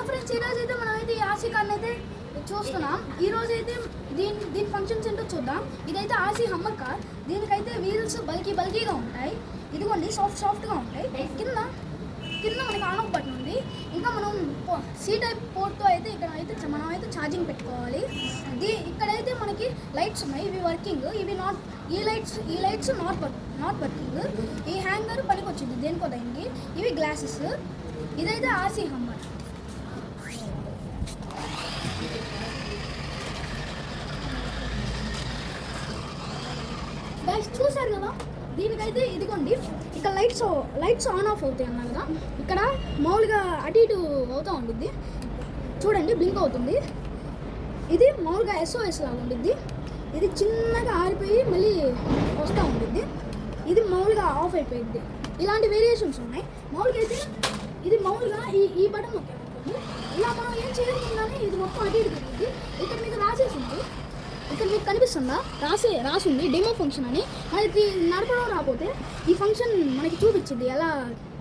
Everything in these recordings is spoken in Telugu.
ఫ్రెండ్స్, ఈరోజు అయితే మనం అయితే ఆర్సీ కార్ని అయితే చూస్తున్నాం. ఈరోజు అయితే దీని ఫంక్షన్స్ ఏంటో చూద్దాం. ఇదైతే ఆర్సీ హమ్మర్ కార్. దీనికైతే వీల్స్ బల్కీగా ఉంటాయి. ఇదిగోండి సాఫ్ట్గా ఉంటాయి. కింద మనకి ఆన్ ఆఫ్ బటన్ ఉంది. ఇంకా మనం సి టైప్ పోర్ట్తో అయితే ఇక్కడ మనం అయితే ఛార్జింగ్ పెట్టుకోవాలి. ఇక్కడైతే మనకి లైట్స్ ఉన్నాయి. ఇవి వర్కింగ్, ఇవి నాట్. ఈ లైట్స్ నాట్ వర్కింగ్. ఈ హ్యాంగర్ పనికి వచ్చింది దేనికో దానికి. ఇవి గ్లాసెస్. ఇదైతే ఆర్సీ హమ్మర్. గైస్ చూసారు కదా, దీనికైతే ఇదిగోండి ఇక్కడ లైట్స్ ఆన్ ఆఫ్ అవుతాయి అన్నా కదా. ఇక్కడ మామూలుగా అటు ఇటు అవుతూ ఉంటుంది చూడండి, బ్లింక్ అవుతుంది. ఇది మామూలుగా SOS లాగా ఉంటుంది. ఇది చిన్నగా ఆరిపోయి మళ్ళీ వస్తూ ఉంటుంది. ఇది మామూలుగా ఆఫ్ అయిపోయింది. ఇలాంటి వేరియేషన్స్ ఉన్నాయి. మామూలుగా అయితే ఇది మామూలుగా ఈ బటన్ నొక్కాము ఇలా మనం ఏం చేయకుండానే ఇది మొత్తం అటు ఇటు తిరుగుతుంది. ఇక్కడ మీకు రాసేసి ఉంది, ఇక్కడ మీకు కనిపిస్తుందా, రాసి ఉంది డెమో ఫంక్షన్ అని. మనకి నడపడం రాకపోతే ఈ ఫంక్షన్ మనకి చూపించింది ఎలా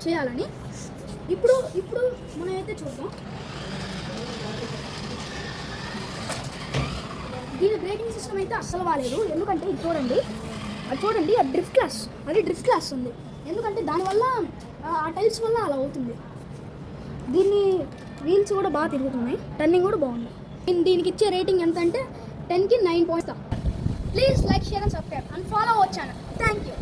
చేయాలని. ఇప్పుడు మనం అయితే చూద్దాం. దీని బ్రేకింగ్ సిస్టమ్ అయితే అస్సలు బాగాలేదు. ఎందుకంటే ఇది చూడండి, అది డ్రిఫ్ట్ క్లాస్ ఉంది. ఎందుకంటే దానివల్ల ఆ టైల్స్ వల్ల అలా అవుతుంది. దీన్ని వీల్స్ కూడా బాగా తిరుగుతున్నాయి, టర్నింగ్ కూడా బాగుంది. దీనికి ఇచ్చే రేటింగ్ ఎంత అంటే 10కి 9 points. Please like, share and subscribe and follow our channel. Thank you.